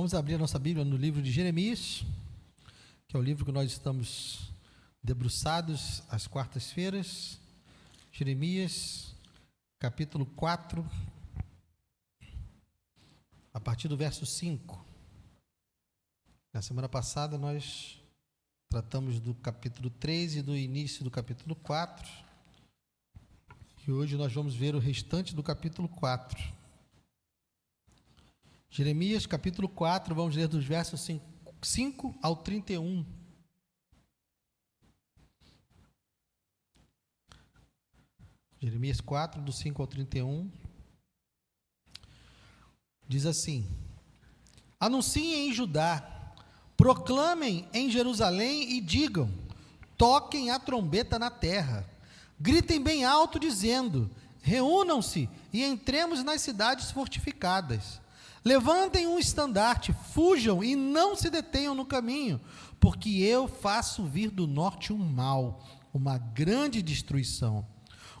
Vamos abrir a nossa Bíblia no livro de Jeremias, que é o livro que nós estamos debruçados às quartas-feiras. Jeremias, capítulo 4, a partir do verso 5. Na semana passada nós tratamos do capítulo 3 e do início do capítulo 4. E hoje nós vamos ver o restante do capítulo 4. Jeremias, capítulo 4, vamos ler dos versos 5 ao 31. Jeremias 4, do 5 ao 31. Diz assim: Anunciem em Judá, proclamem em Jerusalém e digam: toquem a trombeta na terra, gritem bem alto dizendo: reúnam-se e entremos nas cidades fortificadas. Levantem um estandarte, fujam e não se detenham no caminho, porque eu faço vir do norte um mal, uma grande destruição.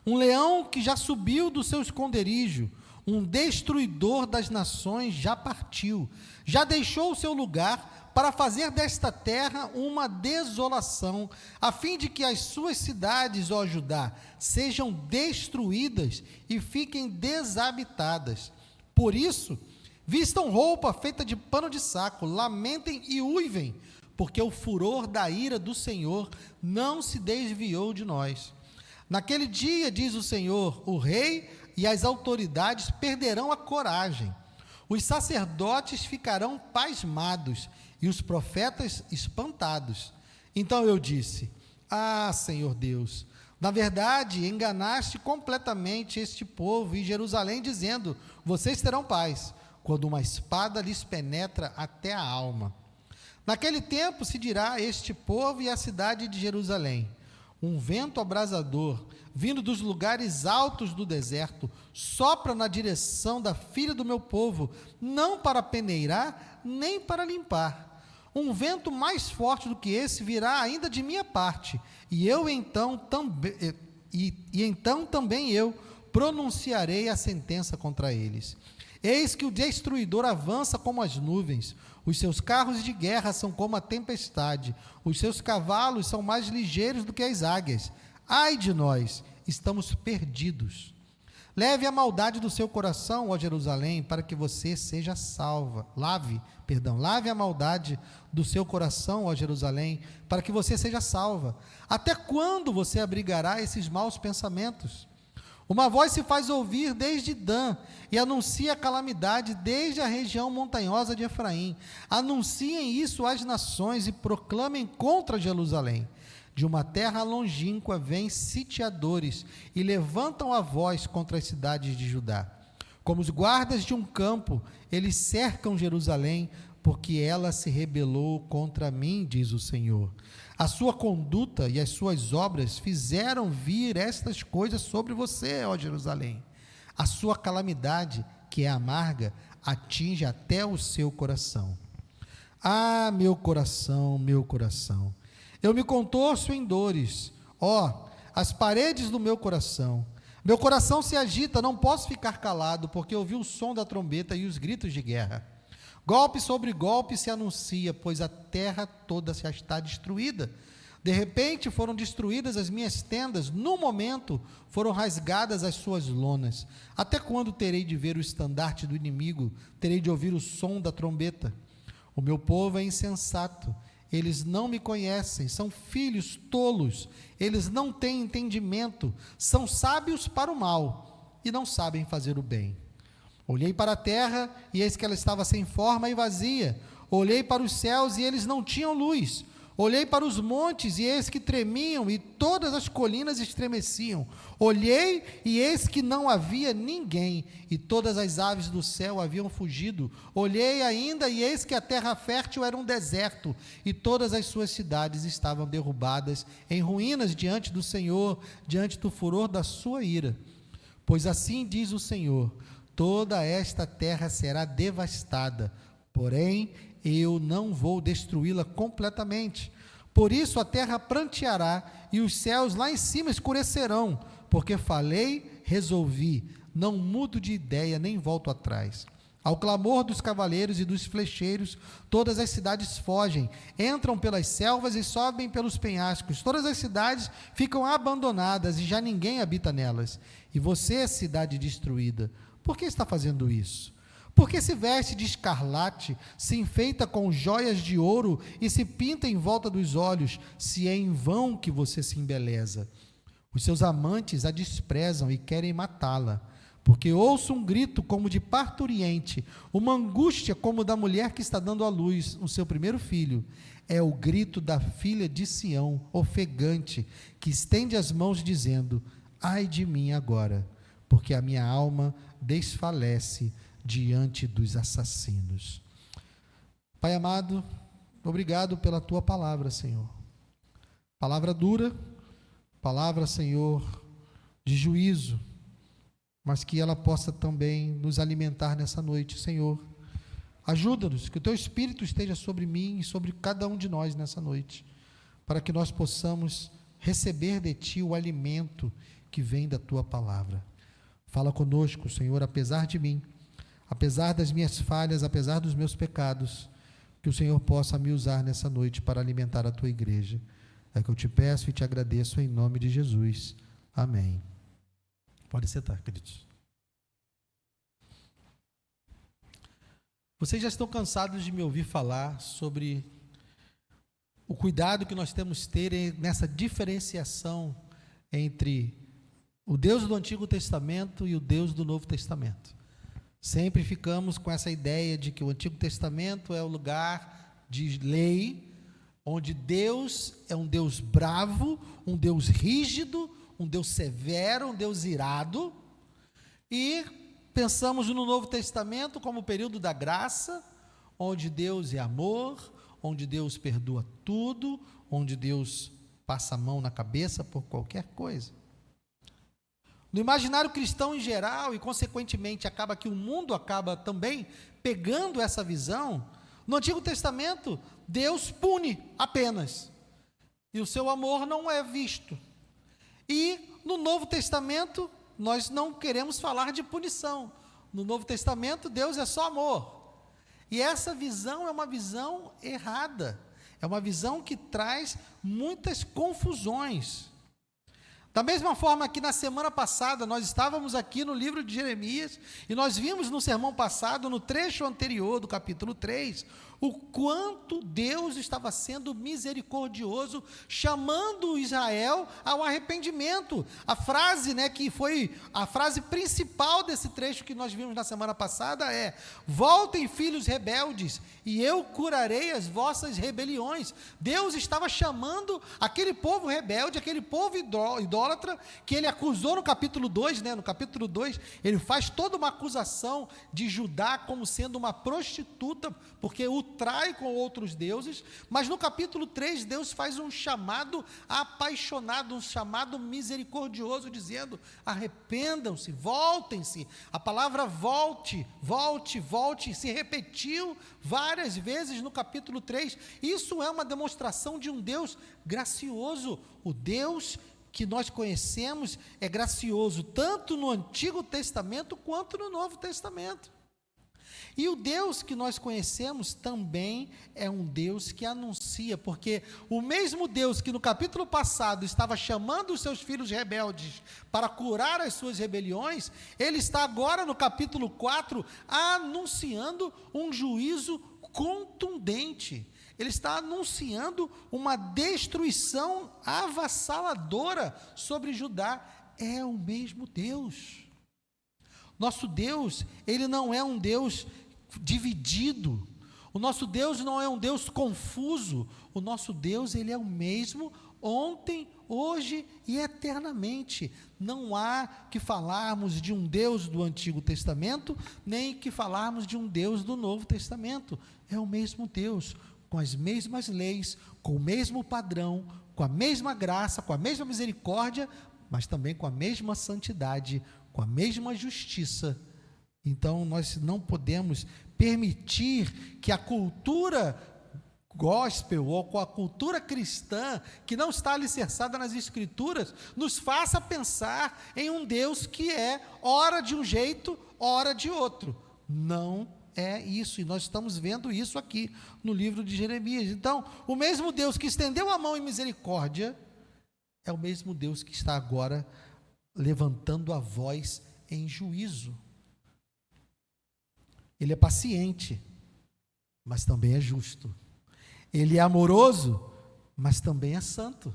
Um leão que já subiu do seu esconderijo, um destruidor das nações já partiu, já deixou o seu lugar para fazer desta terra uma desolação, a fim de que as suas cidades, ó Judá, sejam destruídas e fiquem desabitadas. Por isso, vistam roupa feita de pano de saco, lamentem e uivem, porque o furor da ira do Senhor não se desviou de nós. Naquele dia, diz o Senhor, o rei e as autoridades perderão a coragem, os sacerdotes ficarão pasmados e os profetas espantados. Então eu disse: ah, Senhor Deus, na verdade enganaste completamente este povo e Jerusalém, dizendo: vocês terão paz, quando uma espada lhes penetra até a alma. Naquele tempo se dirá a este povo e à cidade de Jerusalém: um vento abrasador, vindo dos lugares altos do deserto, sopra na direção da filha do meu povo, não para peneirar, nem para limpar. Um vento mais forte do que esse virá ainda de minha parte, e então também eu pronunciarei a sentença contra eles. Eis que o destruidor avança como as nuvens, os seus carros de guerra são como a tempestade, os seus cavalos são mais ligeiros do que as águias. Ai de nós, estamos perdidos. Leve a maldade do seu coração, ó Jerusalém, para que você seja salva. Lave a maldade do seu coração, ó Jerusalém, para que você seja salva. Até quando você abrigará esses maus pensamentos? Uma voz se faz ouvir desde Dan, e anuncia a calamidade desde a região montanhosa de Efraim. Anunciem isso às nações e proclamem contra Jerusalém. De uma terra longínqua vêm sitiadores e levantam a voz contra as cidades de Judá. Como os guardas de um campo, eles cercam Jerusalém, porque ela se rebelou contra mim, diz o Senhor. A sua conduta e as suas obras fizeram vir estas coisas sobre você, ó Jerusalém. A sua calamidade, que é amarga, atinge até o seu coração. Ah, meu coração, eu me contorço em dores, ó, as paredes do meu coração. Meu coração se agita, não posso ficar calado, porque ouvi o som da trombeta e os gritos de guerra. Golpe sobre golpe se anuncia, pois a terra toda já está destruída. De repente foram destruídas as minhas tendas, no momento foram rasgadas as suas lonas. Até quando terei de ver o estandarte do inimigo? Terei de ouvir o som da trombeta? O meu povo é insensato, eles não me conhecem, são filhos tolos, eles não têm entendimento, são sábios para o mal e não sabem fazer o bem. Olhei para a terra, e eis que ela estava sem forma e vazia. Olhei para os céus, e eles não tinham luz. Olhei para os montes, e eis que tremiam, e todas as colinas estremeciam. Olhei, e eis que não havia ninguém, e todas as aves do céu haviam fugido. Olhei ainda, e eis que a terra fértil era um deserto, e todas as suas cidades estavam derrubadas, em ruínas diante do Senhor, diante do furor da sua ira. Pois assim diz o Senhor: toda esta terra será devastada, porém eu não vou destruí-la completamente. Por isso a terra pranteará e os céus lá em cima escurecerão, porque falei, resolvi, não mudo de ideia nem volto atrás. Ao clamor dos cavaleiros e dos flecheiros, todas as cidades fogem, entram pelas selvas e sobem pelos penhascos. Todas as cidades ficam abandonadas e já ninguém habita nelas. E você, cidade destruída, por que está fazendo isso? Por que se veste de escarlate, se enfeita com joias de ouro e se pinta em volta dos olhos, se é em vão que você se embeleza? Os seus amantes a desprezam e querem matá-la. Porque ouço um grito como de parturiente, uma angústia como da mulher que está dando à luz o seu primeiro filho. É o grito da filha de Sião, ofegante, que estende as mãos dizendo: ai de mim agora, porque a minha alma desfalece diante dos assassinos. Pai amado, obrigado pela tua palavra, Senhor. Palavra dura, palavra, Senhor, de juízo, mas que ela possa também nos alimentar nessa noite, Senhor. Ajuda-nos, que o Teu Espírito esteja sobre mim e sobre cada um de nós nessa noite, para que nós possamos receber de Ti o alimento que vem da Tua palavra. Fala conosco, Senhor, apesar de mim, apesar das minhas falhas, apesar dos meus pecados, que o Senhor possa me usar nessa noite para alimentar a Tua igreja. É que eu te peço e te agradeço em nome de Jesus. Amém. Pode sentar, queridos. Vocês já estão cansados de me ouvir falar sobre o cuidado que nós temos que ter nessa diferenciação entre o Deus do Antigo Testamento e o Deus do Novo Testamento. Sempre ficamos com essa ideia de que o Antigo Testamento é o lugar de lei, onde Deus é um Deus bravo, um Deus rígido, um Deus severo, um Deus irado, e pensamos no Novo Testamento como o período da graça, onde Deus é amor, onde Deus perdoa tudo, onde Deus passa a mão na cabeça por qualquer coisa. No imaginário cristão em geral, e consequentemente acaba que o mundo acaba também pegando essa visão, no Antigo Testamento Deus pune apenas, e o seu amor não é visto. E no Novo Testamento, nós não queremos falar de punição. No Novo Testamento, Deus é só amor. E essa visão é uma visão errada. É uma visão que traz muitas confusões. Da mesma forma que na semana passada, nós estávamos aqui no livro de Jeremias, e nós vimos no sermão passado, no trecho anterior do capítulo 3, o quanto Deus estava sendo misericordioso, chamando Israel ao arrependimento. A frase, que foi a frase principal desse trecho que nós vimos na semana passada é: voltem, filhos rebeldes, e eu curarei as vossas rebeliões. Deus estava chamando aquele povo rebelde, aquele povo idólatra, que ele acusou no capítulo 2, no capítulo 2, ele faz toda uma acusação de Judá como sendo uma prostituta, porque o trai com outros deuses. Mas no capítulo 3, Deus faz um chamado apaixonado, um chamado misericordioso, dizendo: arrependam-se, voltem-se. A palavra volte, volte, volte, se repetiu várias vezes no capítulo 3. Isso é uma demonstração de um Deus gracioso. O Deus que nós conhecemos é gracioso, tanto no Antigo Testamento quanto no Novo Testamento. E o Deus que nós conhecemos também é um Deus que anuncia, porque o mesmo Deus que no capítulo passado estava chamando os seus filhos rebeldes para curar as suas rebeliões, ele está agora no capítulo 4 anunciando um juízo contundente. Ele está anunciando uma destruição avassaladora sobre Judá. É o mesmo Deus. Nosso Deus, ele não é um Deus dividido. O nosso Deus não é um Deus confuso. O nosso Deus, ele é o mesmo ontem, hoje e eternamente. Não há que falarmos de um Deus do Antigo Testamento, nem que falarmos de um Deus do Novo Testamento. É o mesmo Deus, com as mesmas leis, com o mesmo padrão, com a mesma graça, com a mesma misericórdia, mas também com a mesma santidade, com a mesma justiça. Então, nós não podemos permitir que a cultura gospel ou com a cultura cristã, que não está alicerçada nas Escrituras, nos faça pensar em um Deus que é ora de um jeito, ora de outro. Não é isso, e nós estamos vendo isso aqui no livro de Jeremias. Então, o mesmo Deus que estendeu a mão em misericórdia, é o mesmo Deus que está agora levantando a voz em juízo. Ele é paciente, mas também é justo. Ele é amoroso, mas também é santo.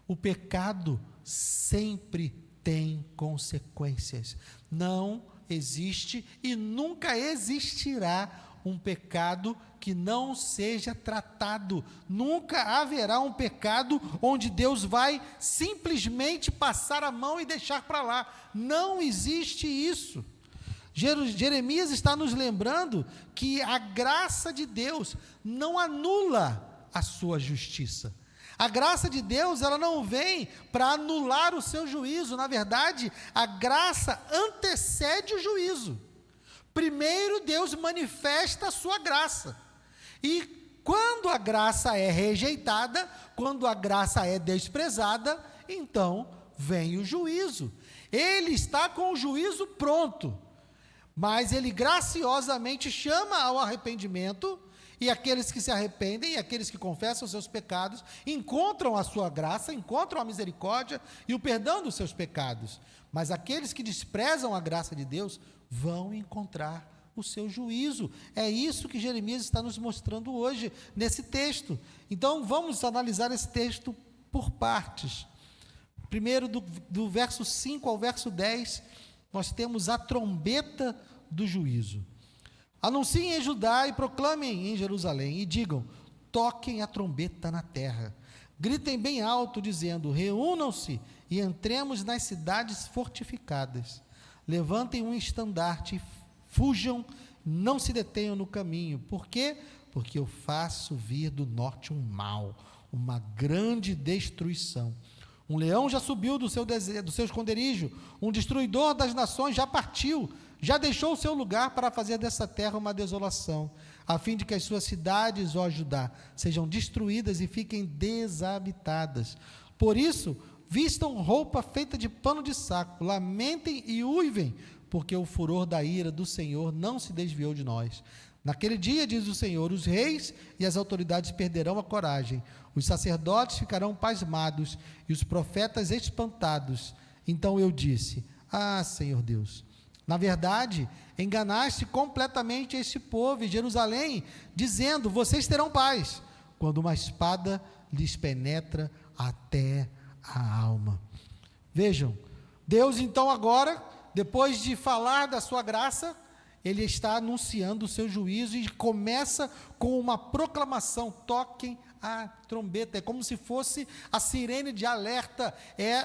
O pecado sempre tem consequências. Não existe e nunca existirá um pecado que não seja tratado. Nunca haverá um pecado onde Deus vai simplesmente passar a mão e deixar para lá. Não existe isso. Jeremias está nos lembrando que a graça de Deus não anula a sua justiça. A graça de Deus, ela não vem para anular o seu juízo. Na verdade, a graça antecede o juízo. Primeiro Deus manifesta a sua graça. E quando a graça é rejeitada, quando a graça é desprezada, então vem o juízo. Ele está com o juízo pronto, mas ele graciosamente chama ao arrependimento. E aqueles que se arrependem, e aqueles que confessam os seus pecados, encontram a sua graça, encontram a misericórdia e o perdão dos seus pecados. Mas aqueles que desprezam a graça de Deus, vão encontrar o seu juízo. É isso que Jeremias está nos mostrando hoje, nesse texto. Então, vamos analisar esse texto por partes. Primeiro, do verso 5 ao verso 10, nós temos a trombeta do juízo. Anunciem em Judá e proclamem em Jerusalém, e digam: toquem a trombeta na terra, gritem bem alto, dizendo: reúnam-se e entremos nas cidades fortificadas, levantem um estandarte, fujam, não se detenham no caminho. Por quê? Porque eu faço vir do norte um mal, uma grande destruição. Um leão já subiu do seu esconderijo, um destruidor das nações já partiu, já deixou o seu lugar para fazer dessa terra uma desolação, a fim de que as suas cidades, ó Judá, sejam destruídas e fiquem desabitadas. Por isso, vistam roupa feita de pano de saco, lamentem e uivem, porque o furor da ira do Senhor não se desviou de nós. Naquele dia, diz o Senhor, os reis e as autoridades perderão a coragem, os sacerdotes ficarão pasmados e os profetas espantados. Então eu disse: ah, Senhor Deus, na verdade, enganaste completamente este povo e Jerusalém, dizendo: vocês terão paz, quando uma espada lhes penetra até a alma. Vejam, Deus então agora, depois de falar da sua graça, ele está anunciando o seu juízo e começa com uma proclamação: toquem a trombeta. É como se fosse a sirene de alerta,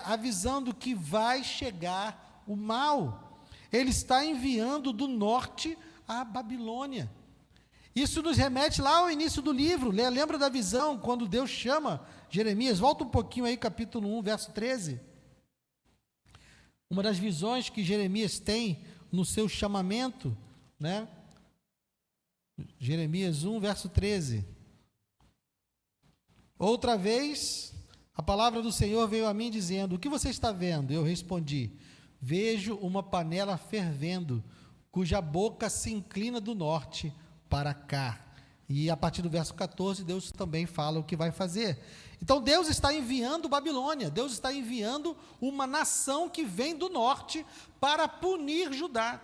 avisando que vai chegar o mal. Ele está enviando do norte a Babilônia. Isso nos remete lá ao início do livro. Lembra da visão, quando Deus chama Jeremias? Volta um pouquinho aí, capítulo 1, verso 13. Uma das visões que Jeremias tem no seu chamamento, né? Jeremias 1, verso 13. Outra vez, a palavra do Senhor veio a mim dizendo: o que você está vendo? Eu respondi: vejo uma panela fervendo, cuja boca se inclina do norte para cá. E a partir do verso 14, Deus também fala o que vai fazer. Então Deus está enviando Babilônia, Deus está enviando uma nação que vem do norte para punir Judá.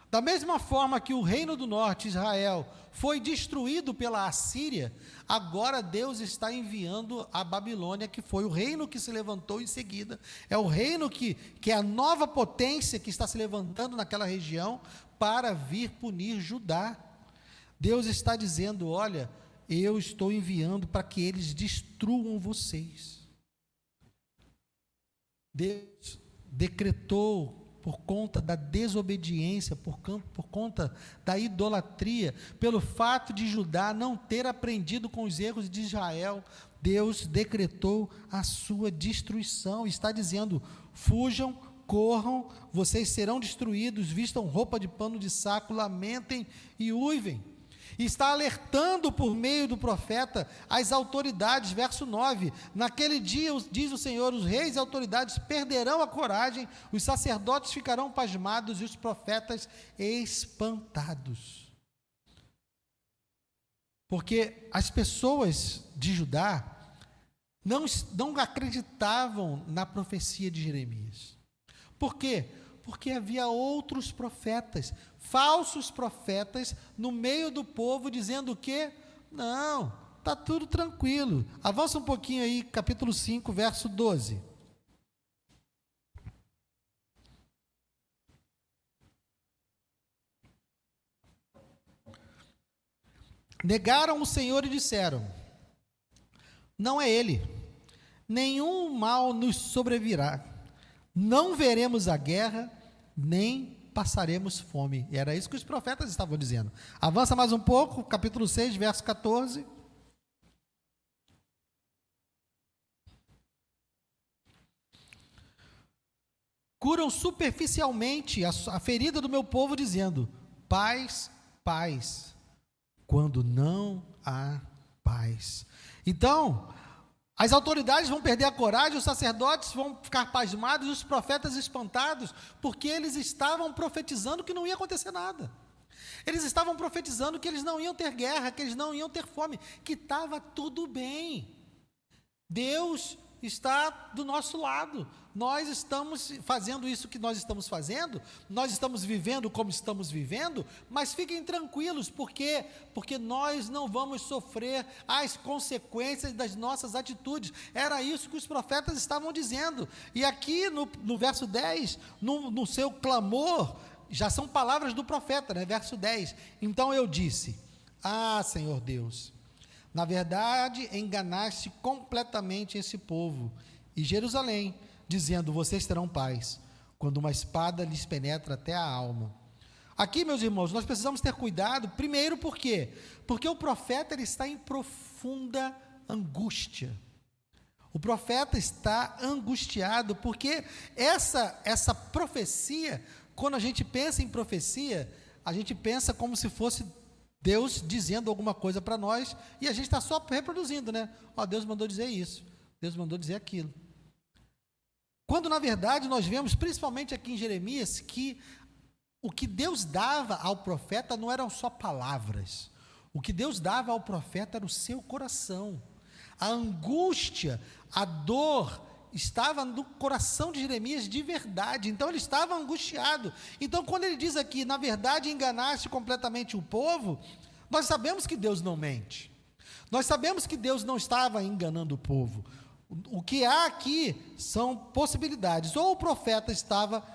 Da mesma forma que o reino do norte, Israel, foi destruído pela Assíria, agora Deus está enviando a Babilônia, que foi o reino que se levantou em seguida. É o reino que é a nova potência que está se levantando naquela região para vir punir Judá. Deus está dizendo: olha, eu estou enviando para que eles destruam vocês. Deus decretou, por conta da desobediência, por conta da idolatria, pelo fato de Judá não ter aprendido com os erros de Israel, Deus decretou a sua destruição. Está dizendo: fujam, corram, vocês serão destruídos, vistam roupa de pano de saco, lamentem e uivem. E está alertando por meio do profeta as autoridades, verso 9: naquele dia, diz o Senhor, os reis e autoridades perderão a coragem, os sacerdotes ficarão pasmados e os profetas espantados. Porque as pessoas de Judá não acreditavam na profecia de Jeremias. Por quê? Porque havia outros profetas, falsos profetas, no meio do povo, dizendo o quê? Não, está tudo tranquilo. Avança um pouquinho aí, capítulo 5, verso 12. Negaram o Senhor e disseram: não é Ele, nenhum mal nos sobrevirá, não veremos a guerra, nem passaremos fome. E era isso que os profetas estavam dizendo. Avança mais um pouco, capítulo 6, verso 14. Curam superficialmente a ferida do meu povo, dizendo: paz, paz, quando não há paz. Então, as autoridades vão perder a coragem, os sacerdotes vão ficar pasmados, os profetas espantados, porque eles estavam profetizando que não ia acontecer nada. Eles estavam profetizando que eles não iam ter guerra, que eles não iam ter fome, que estava tudo bem. Deus está do nosso lado. Nós estamos fazendo isso que nós estamos fazendo, nós estamos vivendo como estamos vivendo, mas fiquem tranquilos, porque nós não vamos sofrer as consequências das nossas atitudes. Era isso que os profetas estavam dizendo. E aqui no verso 10, no seu clamor, já são palavras do profeta, né? Verso 10: então eu disse: ah, Senhor Deus, na verdade enganaste completamente esse povo e Jerusalém, dizendo: vocês terão paz, quando uma espada lhes penetra até a alma. Aqui, meus irmãos, nós precisamos ter cuidado, primeiro por quê? Porque o profeta ele está em profunda angústia. O profeta está angustiado, porque essa profecia, quando a gente pensa em profecia, a gente pensa como se fosse Deus dizendo alguma coisa para nós, e a gente está só reproduzindo, né? Ó, Deus mandou dizer isso, Deus mandou dizer aquilo. Quando, na verdade, nós vemos, principalmente aqui em Jeremias, que o que Deus dava ao profeta não eram só palavras. O que Deus dava ao profeta era o seu coração. A angústia, a dor, estava no coração de Jeremias de verdade. Então, ele estava angustiado. Então, quando ele diz aqui: na verdade, enganaste completamente o povo, nós sabemos que Deus não mente. Nós sabemos que Deus não estava enganando o povo. O que há aqui são possibilidades. Ou o profeta estava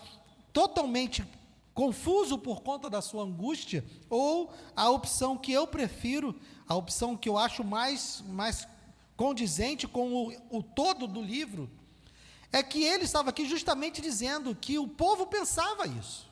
totalmente confuso por conta da sua angústia, ou a opção que eu prefiro, a opção que eu acho mais condizente com o todo do livro, é que ele estava aqui justamente dizendo que o povo pensava isso.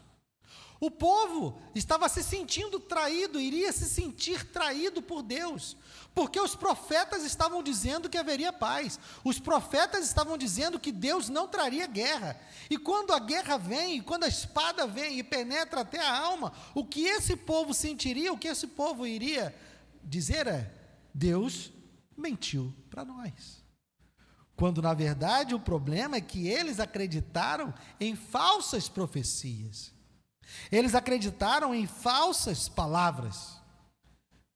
O povo estava se sentindo traído, iria se sentir traído por Deus, porque os profetas estavam dizendo que haveria paz, os profetas estavam dizendo que Deus não traria guerra, e quando a guerra vem, quando a espada vem e penetra até a alma, o que esse povo sentiria, o que esse povo iria dizer é: Deus mentiu para nós. Quando na verdade o problema é que eles acreditaram em falsas profecias. Eles acreditaram em falsas palavras.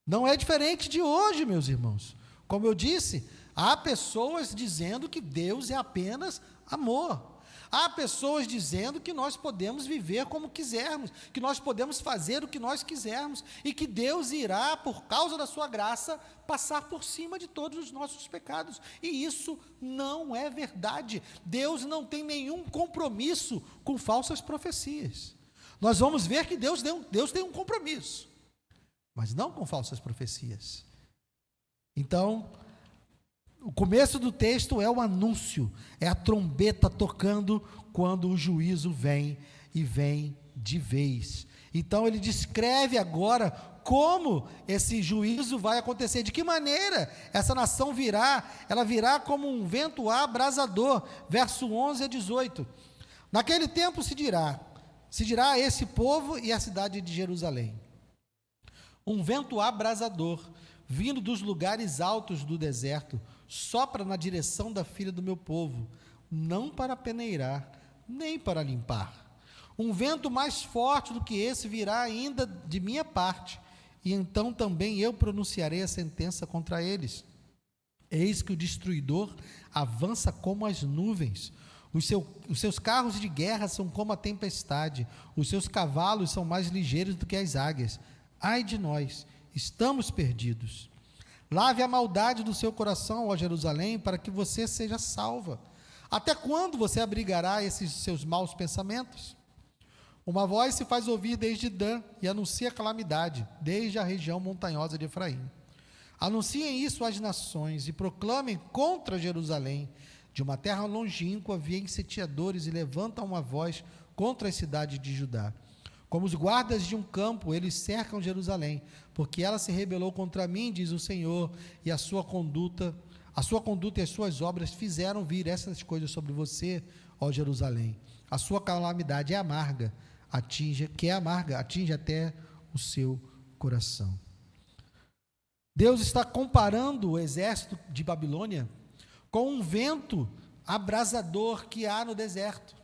Não é diferente de hoje, meus irmãos. Como eu disse, há pessoas dizendo que Deus é apenas amor. Há pessoas dizendo que nós podemos viver como quisermos, que nós podemos fazer o que nós quisermos e que Deus irá, por causa da sua graça, passar por cima de todos os nossos pecados. E isso não é verdade. Deus não tem nenhum compromisso com falsas profecias. Nós vamos ver que Deus tem um compromisso, mas não com falsas profecias. Então, o começo do texto é o anúncio, é a trombeta tocando quando o juízo vem, e vem de vez. Então ele descreve agora como esse juízo vai acontecer, de que maneira essa nação virá. Ela virá como um vento abrasador, verso 11 a 18. Naquele tempo se dirá a esse povo e à cidade de Jerusalém: Um vento abrasador, vindo dos lugares altos do deserto, sopra na direção da filha do meu povo, não para peneirar, nem para limpar. Um vento mais forte do que esse virá ainda de minha parte, e então também eu pronunciarei a sentença contra eles. Eis que o destruidor avança como as nuvens, os seus carros de guerra são como a tempestade, os seus cavalos são mais ligeiros do que as águias. Ai de nós, estamos perdidos. Lave a maldade do seu coração, ó Jerusalém, para que você seja salva. Até quando você abrigará esses seus maus pensamentos? Uma voz se faz ouvir desde Dan e anuncia calamidade, desde a região montanhosa de Efraim. Anunciem isso às nações e proclamem contra Jerusalém. De uma terra longínqua vêm sitiadores e levantam uma voz contra as cidades de Judá. Como os guardas de um campo, eles cercam Jerusalém, porque ela se rebelou contra mim, diz o Senhor, e a sua conduta e as suas obras fizeram vir essas coisas sobre você, ó Jerusalém. A sua calamidade é amarga, atinge até o seu coração. Deus está comparando o exército de Babilônia com um vento abrasador que há no deserto.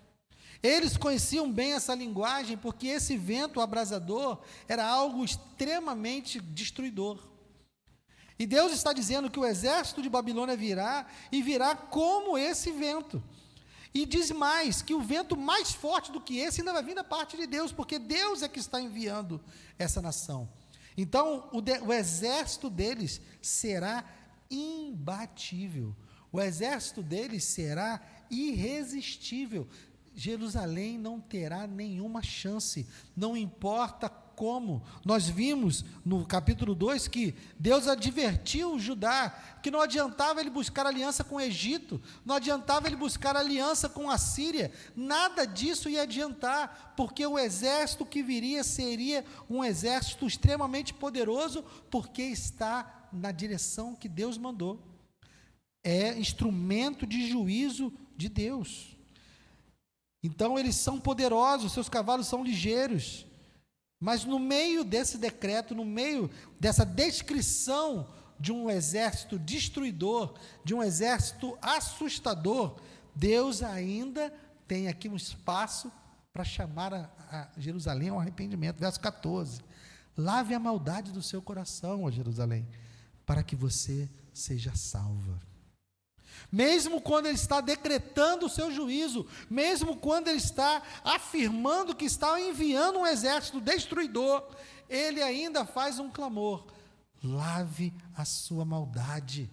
Eles conheciam bem essa linguagem, porque esse vento abrasador era algo extremamente destruidor. E Deus está dizendo que o exército de Babilônia virá, e virá como esse vento. E diz mais, que o vento mais forte do que esse ainda vai vir da parte de Deus, porque Deus é que está enviando essa nação. Então, o exército deles será imbatível. O exército deles será irresistível. Jerusalém não terá nenhuma chance, não importa como. Nós vimos no capítulo 2 que Deus advertiu Judá que não adiantava ele buscar aliança com o Egito, não adiantava ele buscar aliança com a Síria, nada disso ia adiantar, porque o exército que viria seria um exército extremamente poderoso, porque está na direção que Deus mandou. É instrumento de juízo de Deus. Então eles são poderosos, seus cavalos são ligeiros, mas no meio desse decreto, no meio dessa descrição de um exército destruidor, de um exército assustador, Deus ainda tem aqui um espaço para chamar a Jerusalém ao arrependimento. Verso 14: lave a maldade do seu coração, ó Jerusalém, para que você seja salva. Mesmo quando ele está decretando o seu juízo, mesmo quando ele está afirmando que está enviando um exército destruidor, ele ainda faz um clamor: lave a sua maldade,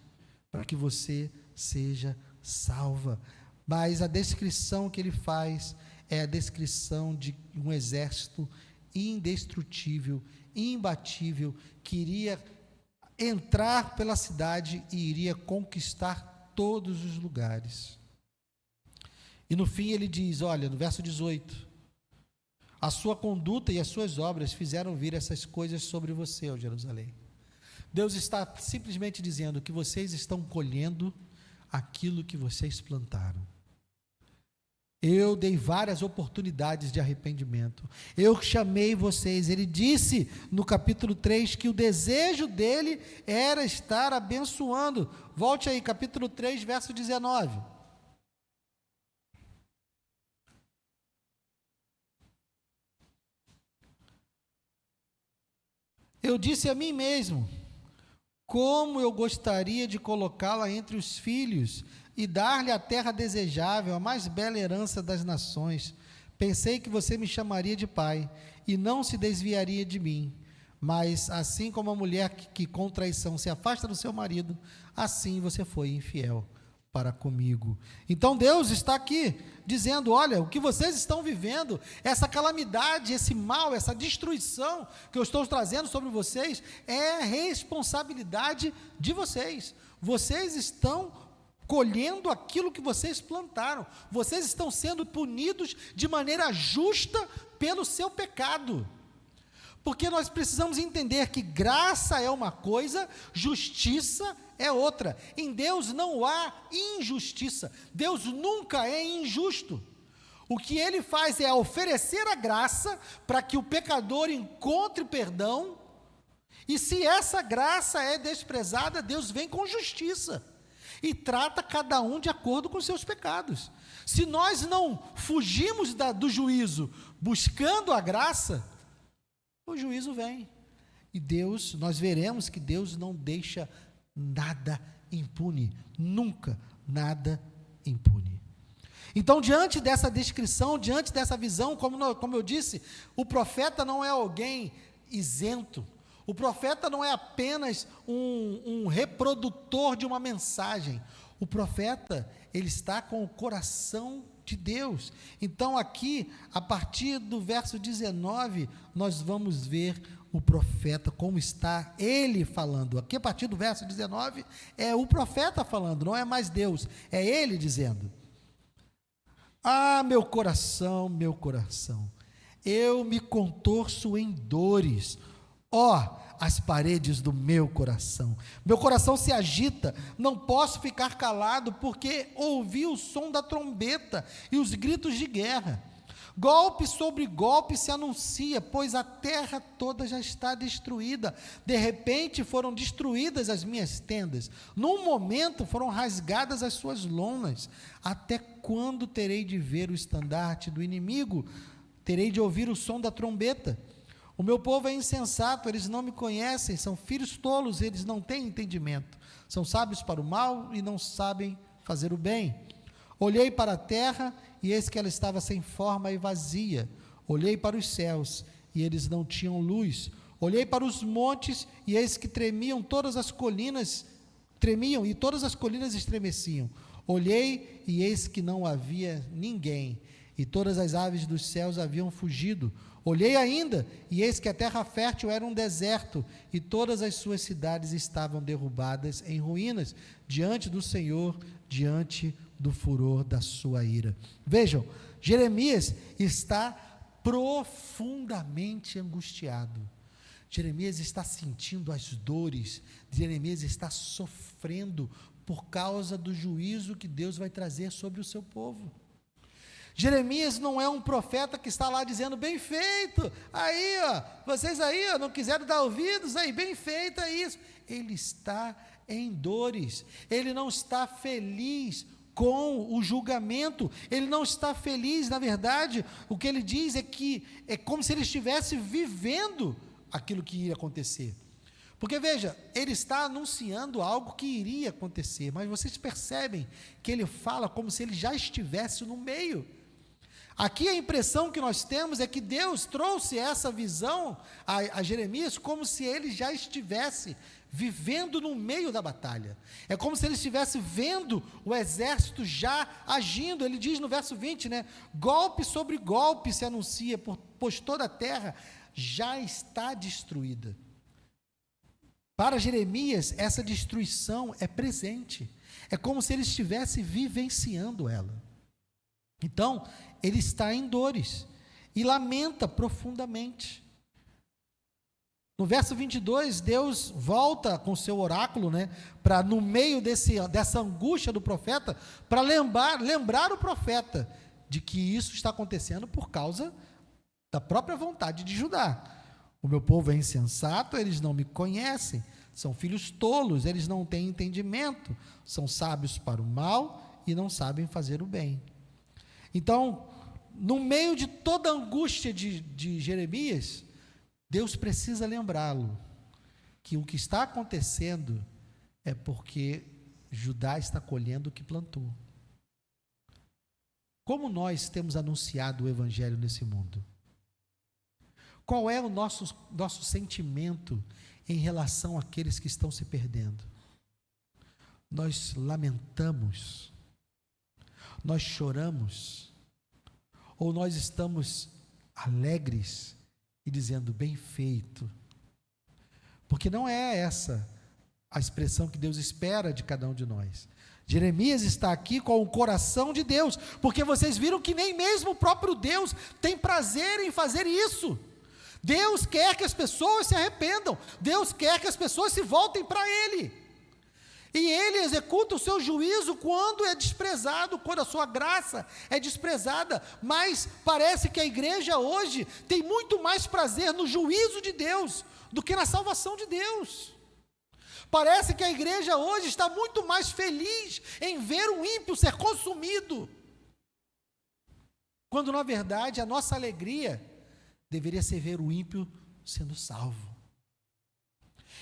para que você seja salva. Mas a descrição que ele faz é a descrição de um exército indestrutível, imbatível, que iria entrar pela cidade e iria conquistar todos os lugares. E no fim ele diz, olha, no verso 18: a sua conduta e as suas obras fizeram vir essas coisas sobre você, ó Jerusalém. Deus está simplesmente dizendo que vocês estão colhendo aquilo que vocês plantaram. Eu dei várias oportunidades de arrependimento. Eu chamei vocês. Ele disse no capítulo 3 que o desejo dele era estar abençoando. Volte aí, capítulo 3, verso 19. Eu disse a mim mesmo: como eu gostaria de colocá-la entre os filhos e dar-lhe a terra desejável, a mais bela herança das nações. Pensei que você me chamaria de pai e não se desviaria de mim. Mas assim como a mulher que com traição se afasta do seu marido, assim você foi infiel para comigo. Então Deus está aqui dizendo: olha, o que vocês estão vivendo, essa calamidade, esse mal, essa destruição que eu estou trazendo sobre vocês, é responsabilidade de vocês. Vocês estão colhendo aquilo que vocês plantaram. Vocês estão sendo punidos de maneira justa pelo seu pecado. Porque nós precisamos entender que graça é uma coisa, justiça é outra. Em Deus não há injustiça. Deus nunca é injusto. O que Ele faz é oferecer a graça para que o pecador encontre perdão E se essa graça é desprezada, Deus vem com justiça e trata cada um de acordo com seus pecados. Se nós não fugimos do juízo buscando a graça, o juízo vem. E Deus, nós veremos que Deus não deixa nada impune, nunca nada impune. Então, diante dessa descrição, diante dessa visão, como eu disse, o profeta não é alguém isento. O profeta não é apenas um reprodutor de uma mensagem. O profeta, ele está com o coração de Deus. Então aqui, a partir do verso 19, nós vamos ver o profeta, como está ele falando. Aqui a partir do verso 19, é o profeta falando, não é mais Deus, é ele dizendo: ah, meu coração, eu me contorço em dores, as paredes do meu coração se agita, não posso ficar calado, porque ouvi o som da trombeta e os gritos de guerra. Golpe sobre golpe se anuncia, pois a terra toda já está destruída. De repente foram destruídas as minhas tendas, num momento foram rasgadas as suas lonas. Até quando terei de ver o estandarte do inimigo? Terei de ouvir o som da trombeta? O meu povo é insensato, eles não me conhecem, são filhos tolos, eles não têm entendimento. São sábios para o mal e não sabem fazer o bem. Olhei para a terra, e eis que ela estava sem forma e vazia. Olhei para os céus, e eles não tinham luz. Olhei para os montes, e eis que tremiam e todas as colinas estremeciam. Olhei, e eis que não havia ninguém, e todas as aves dos céus haviam fugido. Olhei ainda, e eis que a terra fértil era um deserto, e todas as suas cidades estavam derrubadas em ruínas, diante do Senhor, diante do furor da sua ira. Vejam, Jeremias está profundamente angustiado. Jeremias está sentindo as dores, Jeremias está sofrendo por causa do juízo que Deus vai trazer sobre o seu povo. Jeremias não é um profeta que está lá dizendo: bem feito, aí vocês aí não quiseram dar ouvidos, aí bem feito é isso. Ele está em dores, ele não está feliz com o julgamento, ele não está feliz. Na verdade, o que ele diz é que é como se ele estivesse vivendo aquilo que iria acontecer. Porque veja, ele está anunciando algo que iria acontecer, mas vocês percebem que ele fala como se ele já estivesse no meio. Aqui a impressão que nós temos é que Deus trouxe essa visão a Jeremias como se ele já estivesse vivendo no meio da batalha. É como se ele estivesse vendo o exército já agindo. Ele diz no verso 20, golpe sobre golpe se anuncia, pois toda a terra já está destruída. Para Jeremias, essa destruição é presente. É como se ele estivesse vivenciando ela. Então, ele está em dores e lamenta profundamente. No verso 22, Deus volta com seu oráculo, para no meio dessa angústia do profeta, para lembrar o profeta de que isso está acontecendo por causa da própria vontade de Judá. O meu povo é insensato, eles não me conhecem, são filhos tolos, eles não têm entendimento, são sábios para o mal e não sabem fazer o bem. Então, no meio de toda a angústia de Jeremias, Deus precisa lembrá-lo que o que está acontecendo é porque Judá está colhendo o que plantou. Como nós temos anunciado o Evangelho nesse mundo? Qual é o nosso sentimento em relação àqueles que estão se perdendo? Nós lamentamos, nós choramos, ou nós estamos alegres e dizendo: bem feito? Porque não é essa a expressão que Deus espera de cada um de nós. Jeremias está aqui com o coração de Deus, porque vocês viram que nem mesmo o próprio Deus tem prazer em fazer isso. Deus quer que as pessoas se arrependam, Deus quer que as pessoas se voltem para Ele, e Ele executa o seu juízo quando é desprezado, quando a sua graça é desprezada. Mas parece que a igreja hoje tem muito mais prazer no juízo de Deus do que na salvação de Deus. Parece que a igreja hoje está muito mais feliz em ver o ímpio ser consumido, quando na verdade a nossa alegria deveria ser ver o ímpio sendo salvo.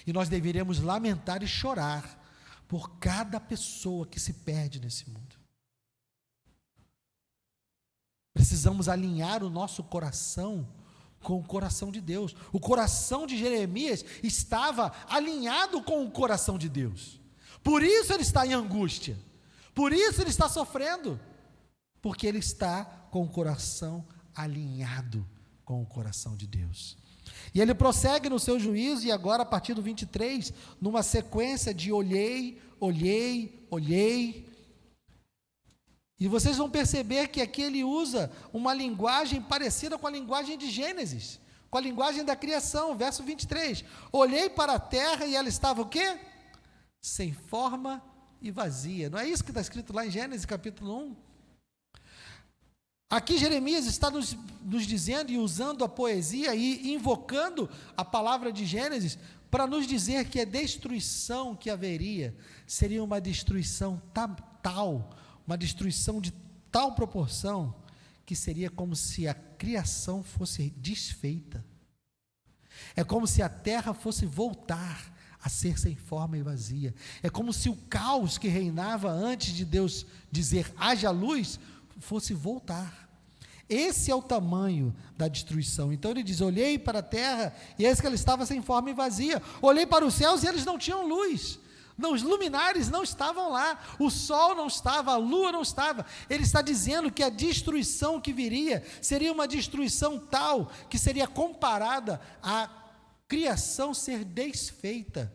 E nós deveríamos lamentar e chorar por cada pessoa que se perde nesse mundo. Precisamos alinhar o nosso coração com o coração de Deus. O coração de Jeremias estava alinhado com o coração de Deus. Por isso ele está em angústia. Por isso ele está sofrendo. Porque ele está com o coração alinhado com o coração de Deus. E ele prossegue no seu juízo, e agora a partir do 23, numa sequência de olhei, olhei, olhei. E vocês vão perceber que aqui ele usa uma linguagem parecida com a linguagem de Gênesis, com a linguagem da criação, verso 23. Olhei para a terra e ela estava o quê? Sem forma e vazia. Não é isso que está escrito lá em Gênesis capítulo 1? Aqui Jeremias está nos dizendo e usando a poesia e invocando a palavra de Gênesis para nos dizer que a destruição que haveria seria uma destruição tal, uma destruição de tal proporção, que seria como se a criação fosse desfeita. É como se a terra fosse voltar a ser sem forma e vazia. É como se o caos que reinava antes de Deus dizer haja luz, fosse voltar. Esse é o tamanho da destruição. Então ele diz, olhei para a terra e eis que ela estava sem forma e vazia. Olhei para os céus e eles não tinham luz. Não, os luminares não estavam lá, o sol não estava, a lua não estava. Ele está dizendo que a destruição que viria seria uma destruição tal que seria comparada à criação ser desfeita.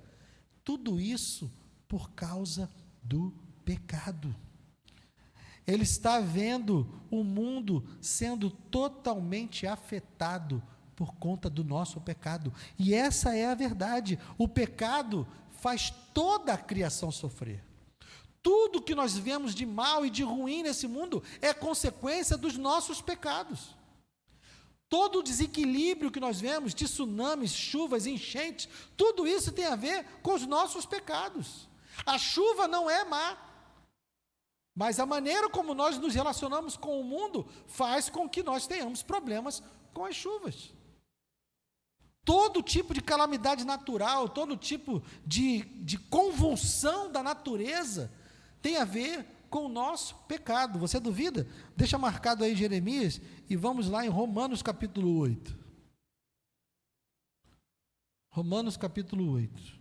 Tudo isso por causa do pecado. Ele está vendo o mundo sendo totalmente afetado por conta do nosso pecado. E essa é a verdade. O pecado faz toda a criação sofrer. Tudo que nós vemos de mal e de ruim nesse mundo é consequência dos nossos pecados. Todo o desequilíbrio que nós vemos, de tsunamis, chuvas, enchentes, tudo isso tem a ver com os nossos pecados. A chuva não é má, mas a maneira como nós nos relacionamos com o mundo faz com que nós tenhamos problemas com as chuvas. Todo tipo de calamidade natural, todo tipo de convulsão da natureza tem a ver com o nosso pecado. Você duvida? Deixa marcado aí Jeremias e vamos lá em Romanos capítulo 8. Romanos capítulo 8.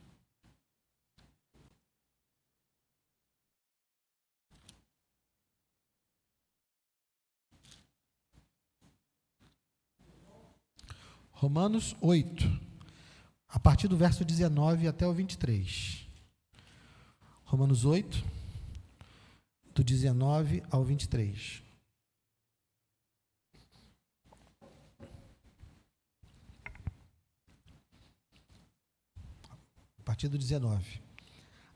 Romanos 8, a partir do verso 19 até o 23. Romanos 8, do 19 ao 23. A partir do 19.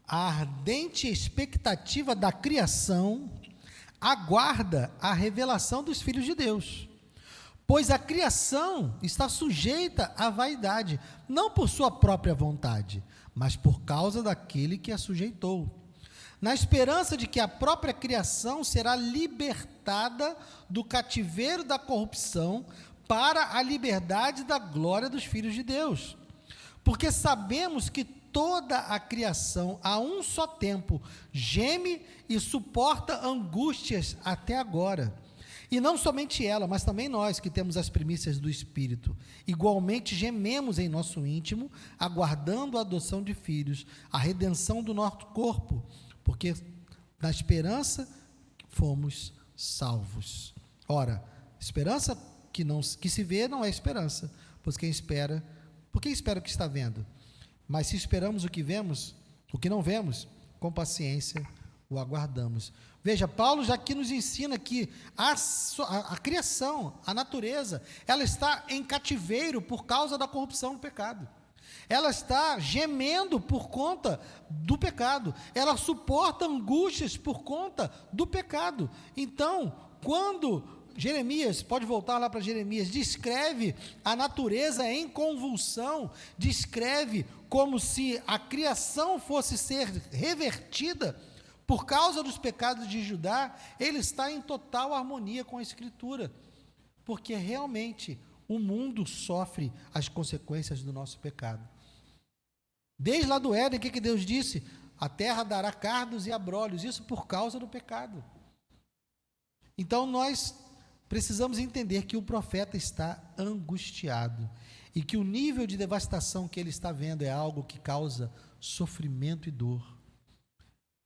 A ardente expectativa da criação aguarda a revelação dos filhos de Deus. Pois a criação está sujeita à vaidade, não por sua própria vontade, mas por causa daquele que a sujeitou, na esperança de que a própria criação será libertada do cativeiro da corrupção para a liberdade da glória dos filhos de Deus. Porque sabemos que toda a criação, a um só tempo, geme e suporta angústias até agora. E não somente ela, mas também nós que temos as primícias do Espírito, igualmente gememos em nosso íntimo, aguardando a adoção de filhos, a redenção do nosso corpo, porque na esperança fomos salvos. Ora, esperança que se vê não é esperança, pois quem espera, por que espera o que está vendo? Mas se esperamos o que vemos, o que não vemos, com paciência o aguardamos. Veja, Paulo já aqui nos ensina que a criação, a natureza, ela está em cativeiro por causa da corrupção do pecado. Ela está gemendo por conta do pecado. Ela suporta angústias por conta do pecado. Então, quando Jeremias, pode voltar lá para Jeremias, descreve a natureza em convulsão, descreve como se a criação fosse ser revertida por causa dos pecados de Judá. Ele está em total harmonia com a Escritura, porque realmente o mundo sofre as consequências do nosso pecado. Desde lá do Éden, o que Deus disse? A terra dará cardos e abrolhos, isso por causa do pecado. Então nós precisamos entender que o profeta está angustiado e que o nível de devastação que ele está vendo é algo que causa sofrimento e dor.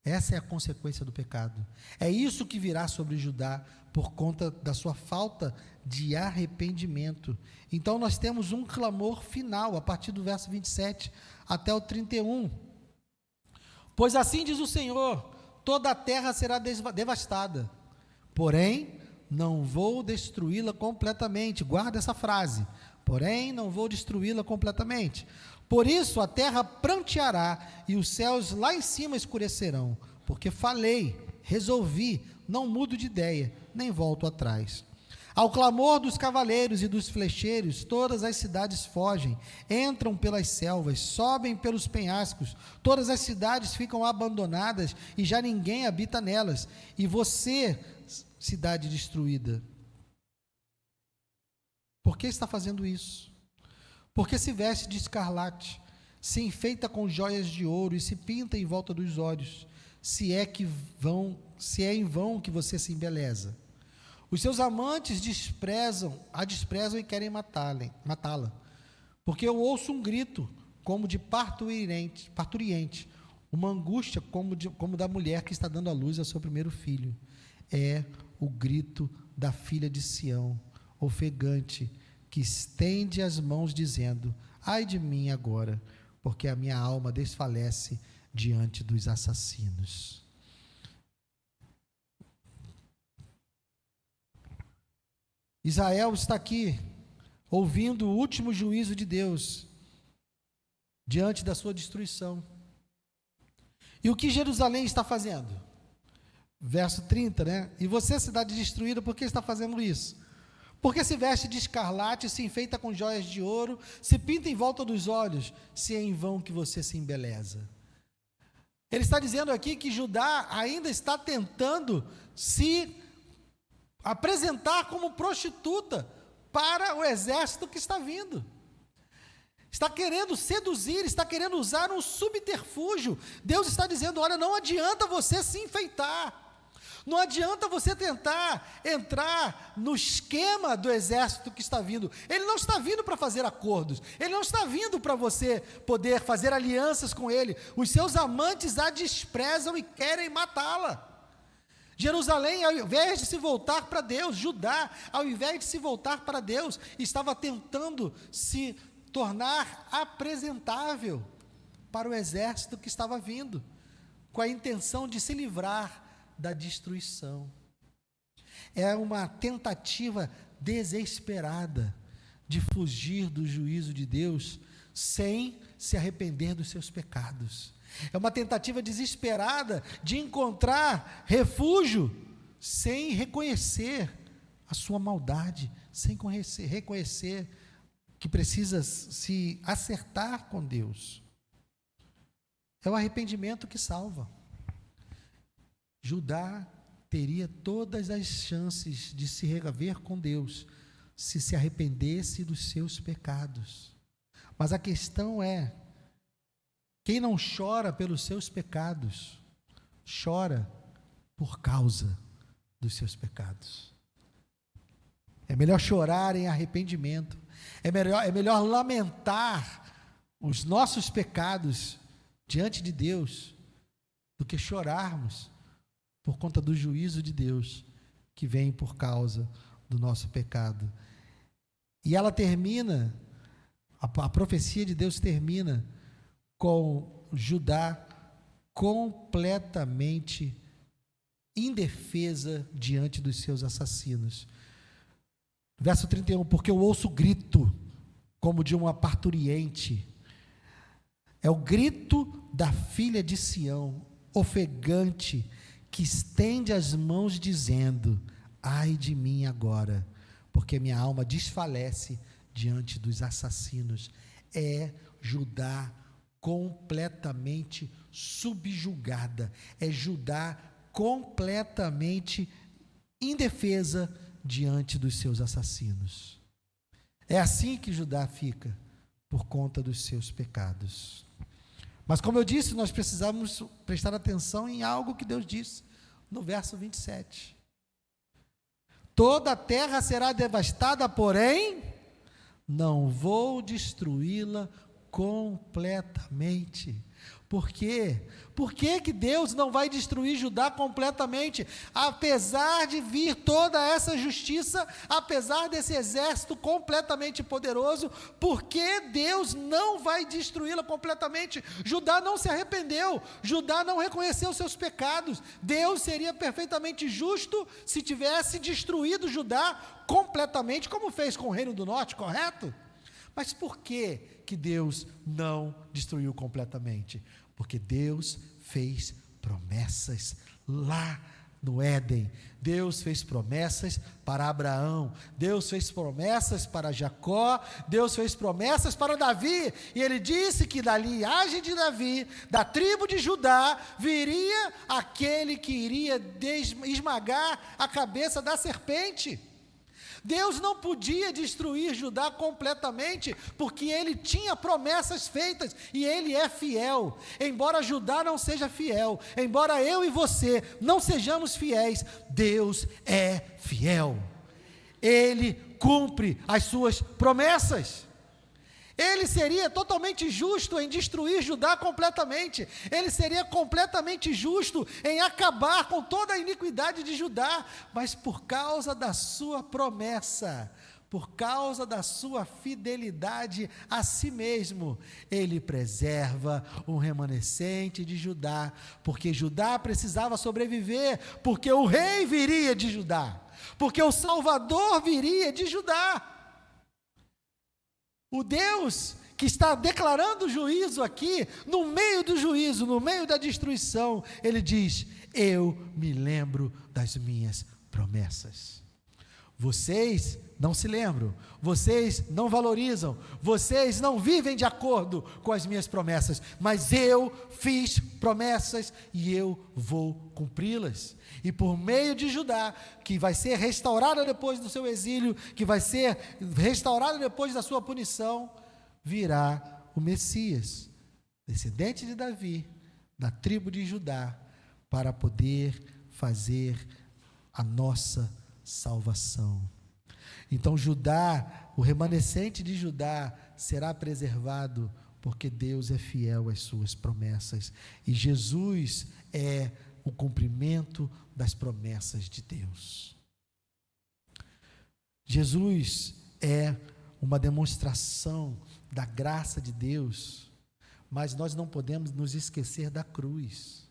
Essa é a consequência do pecado. É isso que virá sobre Judá por conta da sua falta de arrependimento. Então nós temos um clamor final, a partir do verso 27 até o 31. Pois assim diz o Senhor, toda a terra será devastada, porém não vou destruí-la completamente. Guarda essa frase, porém não vou destruí-la completamente. Por isso a terra pranteará e os céus lá em cima escurecerão, porque falei, resolvi, não mudo de ideia, nem volto atrás. Ao clamor dos cavaleiros e dos flecheiros, todas as cidades fogem, entram pelas selvas, sobem pelos penhascos, todas as cidades ficam abandonadas e já ninguém habita nelas. E você, cidade destruída, por que está fazendo isso? Porque se veste de escarlate, se enfeita com joias de ouro e se pinta em volta dos olhos, se é em vão que você se embeleza. Os seus amantes a desprezam e querem matá-la, porque eu ouço um grito como de parturiente, uma angústia como da mulher que está dando à luz ao seu primeiro filho. É o grito da filha de Sião, ofegante, que estende as mãos dizendo, ai de mim agora, porque a minha alma desfalece diante dos assassinos. Israel está aqui, ouvindo o último juízo de Deus, diante da sua destruição. E o que Jerusalém está fazendo? Verso 30, né? E você, cidade destruída, por que está fazendo isso? Porque se veste de escarlate, se enfeita com joias de ouro, se pinta em volta dos olhos, se é em vão que você se embeleza. Ele está dizendo aqui que Judá ainda está tentando se apresentar como prostituta para o exército que está vindo. Está querendo seduzir, está querendo usar um subterfúgio. Deus está dizendo, olha, não adianta você se enfeitar. Não adianta você tentar entrar no esquema do exército que está vindo. Ele não está vindo para fazer acordos. Ele não está vindo para você poder fazer alianças com ele. Os seus amantes a desprezam e querem matá-la. Jerusalém, ao invés de se voltar para Deus, Judá, ao invés de se voltar para Deus, estava tentando se tornar apresentável para o exército que estava vindo, com a intenção de se livrar da destruição. É uma tentativa desesperada de fugir do juízo de Deus sem se arrepender dos seus pecados. É uma tentativa desesperada de encontrar refúgio sem reconhecer a sua maldade, sem reconhecer que precisa se acertar com Deus. É o arrependimento que salva. Judá teria todas as chances de se reaver com Deus se arrependesse dos seus pecados. Mas a questão é, quem não chora pelos seus pecados, chora por causa dos seus pecados. É melhor chorar em arrependimento, é melhor lamentar os nossos pecados diante de Deus, do que chorarmos por conta do juízo de Deus, que vem por causa do nosso pecado. E ela termina, a profecia de Deus termina com Judá completamente indefesa diante dos seus assassinos. Verso 31, porque eu ouço grito como de uma parturiente. É o grito da filha de Sião, ofegante, que estende as mãos dizendo, ai de mim agora, porque minha alma desfalece diante dos assassinos. É Judá completamente subjugada, é Judá completamente indefesa diante dos seus assassinos. É assim que Judá fica, por conta dos seus pecados. Mas como eu disse, nós precisamos prestar atenção em algo que Deus disse no verso 27. Toda a terra será devastada, porém, não vou destruí-la completamente. Por quê? Por que Deus não vai destruir Judá completamente? Apesar de vir toda essa justiça, apesar desse exército completamente poderoso, por que Deus não vai destruí-la completamente? Judá não se arrependeu, Judá não reconheceu seus pecados. Deus seria perfeitamente justo se tivesse destruído Judá completamente, como fez com o Reino do Norte, correto? Mas por que Deus não destruiu completamente? Porque Deus fez promessas lá no Éden. Deus fez promessas para Abraão, Deus fez promessas para Jacó, Deus fez promessas para Davi, e ele disse que da linhagem de Davi, da tribo de Judá, viria aquele que iria esmagar a cabeça da serpente. Deus não podia destruir Judá completamente, porque ele tinha promessas feitas, e ele é fiel. Embora Judá não seja fiel, embora eu e você não sejamos fiéis, Deus é fiel. Ele cumpre as suas promessas. Ele seria totalmente justo em destruir Judá completamente. Ele seria completamente justo em acabar com toda a iniquidade de Judá. Mas por causa da sua promessa, por causa da sua fidelidade a si mesmo, ele preserva um remanescente de Judá, porque Judá precisava sobreviver, porque o rei viria de Judá, porque o Salvador viria de Judá. O Deus que está declarando juízo aqui, no meio do juízo, no meio da destruição, ele diz: eu me lembro das minhas promessas. Vocês não se lembram, vocês não valorizam, vocês não vivem de acordo com as minhas promessas, mas eu fiz promessas e eu vou cumpri-las. E por meio de Judá, que vai ser restaurada depois do seu exílio, que vai ser restaurada depois da sua punição, virá o Messias, descendente de Davi, da tribo de Judá, para poder fazer a nossa salvação. Então Judá, o remanescente de Judá, será preservado, porque Deus é fiel às suas promessas, e Jesus é o cumprimento das promessas de Deus. Jesus é uma demonstração da graça de Deus, mas nós não podemos nos esquecer da cruz,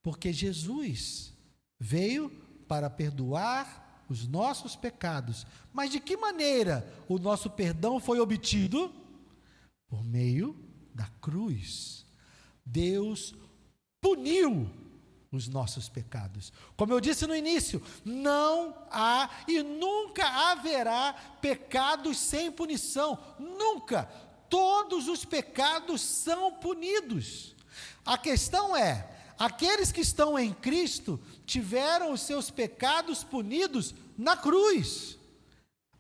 porque Jesus veio para perdoar os nossos pecados. Mas de que maneira o nosso perdão foi obtido? Por meio da cruz. Deus puniu os nossos pecados. Como eu disse no início, não há e nunca haverá pecados sem punição. Nunca. Todos os pecados são punidos. A questão é: aqueles que estão em Cristo tiveram os seus pecados punidos na cruz.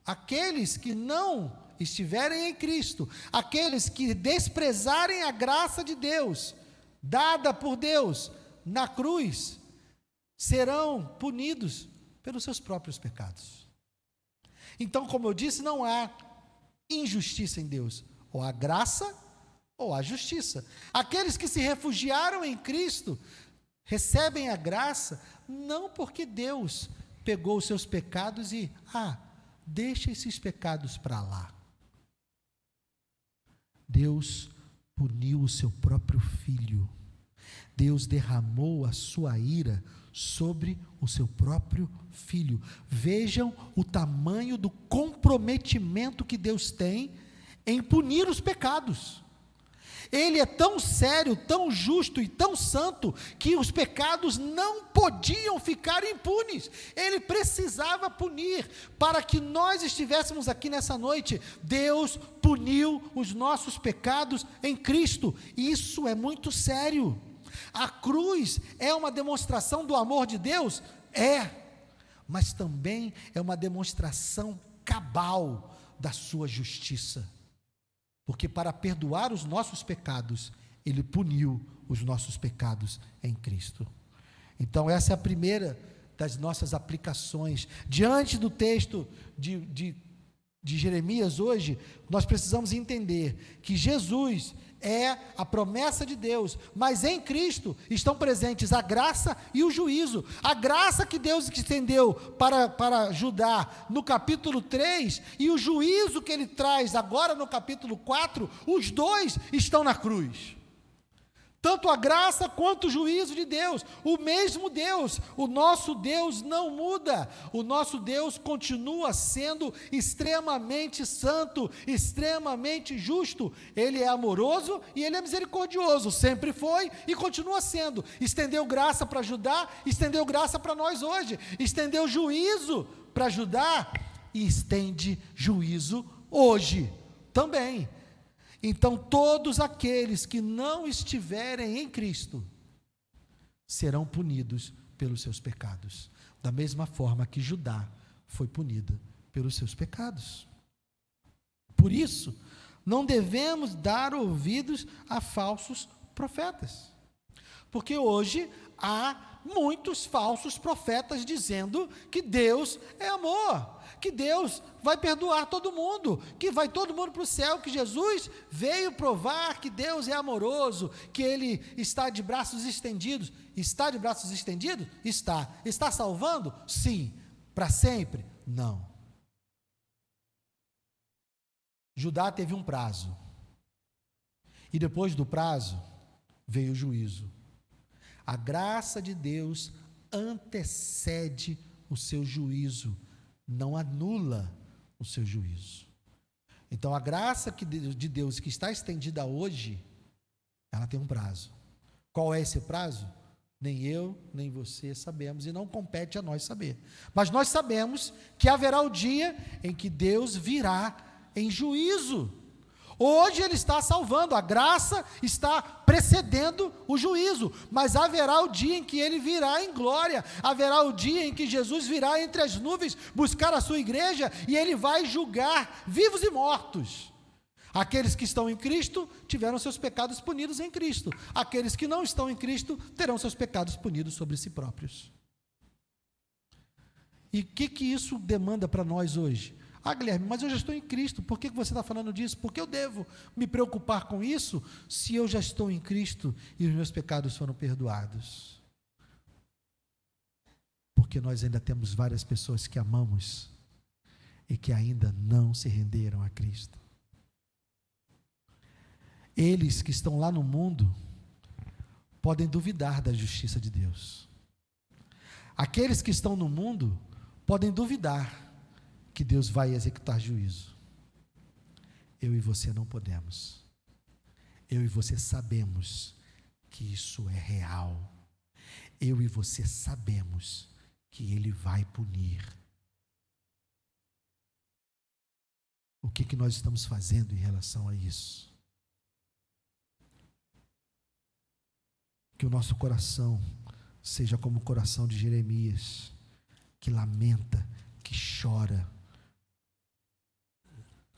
Aqueles que não estiverem em Cristo, aqueles que desprezarem a graça de Deus, dada por Deus na cruz, serão punidos pelos seus próprios pecados. Então, como eu disse, não há injustiça em Deus, ou há graça ou há justiça. Aqueles que se refugiaram em Cristo recebem a graça, não porque Deus pegou os seus pecados e, deixa esses pecados para lá. Deus puniu o seu próprio filho. Deus derramou a sua ira sobre o seu próprio filho. Vejam o tamanho do comprometimento que Deus tem em punir os pecados. Ele é tão sério, tão justo e tão santo, que os pecados não podiam ficar impunes. Ele precisava punir. Para que nós estivéssemos aqui nessa noite, Deus puniu os nossos pecados em Cristo. Isso é muito sério. A cruz é uma demonstração do amor de Deus? É. Mas também é uma demonstração cabal da sua justiça. Porque para perdoar os nossos pecados, Ele puniu os nossos pecados em Cristo. Então essa é a primeira das nossas aplicações. Diante do texto de Jeremias hoje, nós precisamos entender que Jesus é a promessa de Deus, mas em Cristo estão presentes a graça e o juízo. A graça que Deus estendeu para Judá no capítulo 3 e o juízo que Ele traz agora no capítulo 4, os dois estão na cruz. Tanto a graça quanto o juízo de Deus, o mesmo Deus, o nosso Deus não muda, o nosso Deus continua sendo extremamente santo, extremamente justo. Ele é amoroso e Ele é misericordioso, sempre foi e continua sendo. Estendeu graça para Judá, estendeu graça para nós hoje, estendeu juízo para Judá e estende juízo hoje também. Então, todos aqueles que não estiverem em Cristo serão punidos pelos seus pecados, da mesma forma que Judá foi punida pelos seus pecados. Por isso, não devemos dar ouvidos a falsos profetas, porque hoje há muitos falsos profetas dizendo que Deus é amor, que Deus vai perdoar todo mundo, que vai todo mundo para o céu, que Jesus veio provar que Deus é amoroso, que Ele está de braços estendidos. Está de braços estendidos? Está. Está salvando? Sim. Para sempre? Não. Judá teve um prazo, e depois do prazo veio o juízo. A graça de Deus antecede o seu juízo, não anula o seu juízo. Então a graça de Deus que está estendida hoje, ela tem um prazo. Qual é esse prazo? Nem eu, nem você sabemos, e não compete a nós saber. Mas nós sabemos que haverá o dia em que Deus virá em juízo. Hoje Ele está salvando, a graça está precedendo o juízo, mas haverá o dia em que Ele virá em glória, haverá o dia em que Jesus virá entre as nuvens buscar a sua igreja, e Ele vai julgar vivos e mortos. Aqueles que estão em Cristo tiveram seus pecados punidos em Cristo, aqueles que não estão em Cristo terão seus pecados punidos sobre si próprios. E o que isso demanda para nós hoje? Ah, Guilherme, mas eu já estou em Cristo, por que você está falando disso? Por que eu devo me preocupar com isso, se eu já estou em Cristo e os meus pecados foram perdoados? Porque nós ainda temos várias pessoas que amamos e que ainda não se renderam a Cristo. Eles que estão lá no mundo podem duvidar da justiça de Deus. Aqueles que estão no mundo podem duvidar que Deus vai executar juízo. Eu e você não podemos. Eu e você sabemos que isso é real. Eu e você sabemos que Ele vai punir. O que nós estamos fazendo em relação a isso? Que o nosso coração seja como o coração de Jeremias, que lamenta, que chora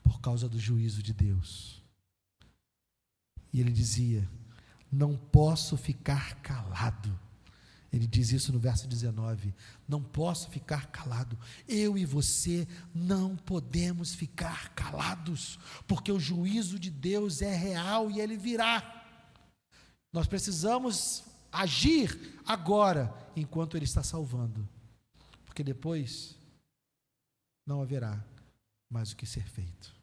por causa do juízo de Deus. E ele dizia: não posso ficar calado. Ele diz isso no verso 19: não posso ficar calado. Eu e você não podemos ficar calados, porque o juízo de Deus é real e ele virá. Nós precisamos agir agora, enquanto Ele está salvando, porque depois não haverá mais o que ser feito.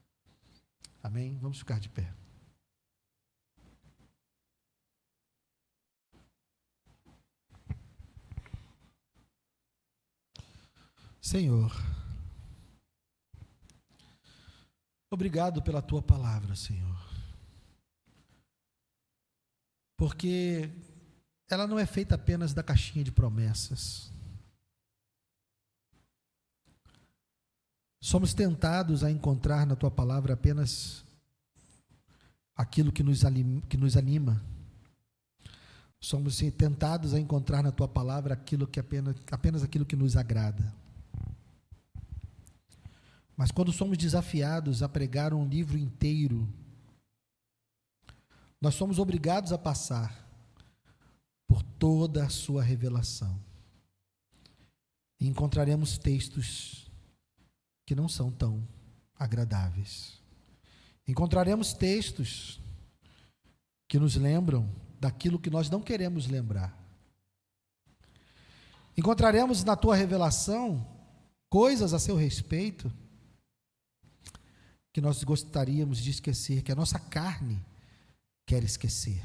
Amém? Vamos ficar de pé. Senhor, obrigado pela Tua palavra, Senhor. porque ela não é feita apenas da caixinha de promessas. Somos tentados a encontrar na tua palavra apenas aquilo que nos anima. Somos tentados a encontrar na tua palavra aquilo que apenas aquilo que nos agrada. Mas quando somos desafiados a pregar um livro inteiro, nós somos obrigados a passar por toda a sua revelação. E encontraremos textos que não são tão agradáveis. Encontraremos textos que nos lembram daquilo que nós não queremos lembrar. Encontraremos na tua revelação coisas a seu respeito que nós gostaríamos de esquecer, que a nossa carne quer esquecer.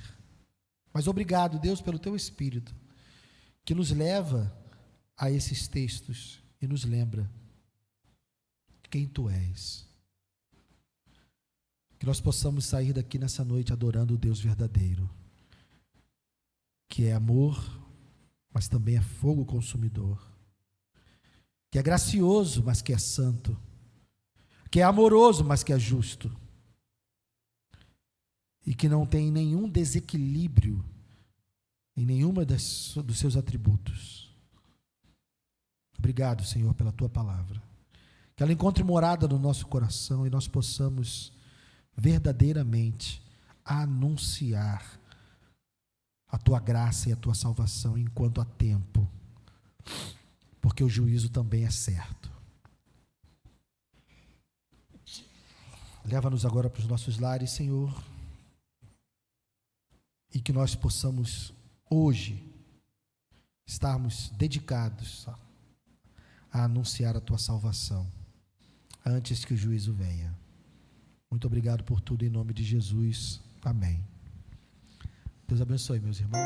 Mas obrigado, Deus, pelo teu Espírito, que nos leva a esses textos e nos lembra quem tu és. Que nós possamos sair daqui nessa noite adorando o Deus verdadeiro, que é amor, mas também é fogo consumidor, que é gracioso, mas que é santo, que é amoroso, mas que é justo, e que não tem nenhum desequilíbrio em nenhuma dos seus atributos. Obrigado, Senhor, pela tua palavra. Que ela encontre morada no nosso coração e nós possamos verdadeiramente anunciar a tua graça e a tua salvação enquanto há tempo, porque o juízo também é certo. Leva-nos agora para os nossos lares, Senhor, e que nós possamos hoje estarmos dedicados a anunciar a tua salvação antes que o juízo venha. Muito obrigado por tudo, em nome de Jesus. Amém. Deus abençoe, meus irmãos.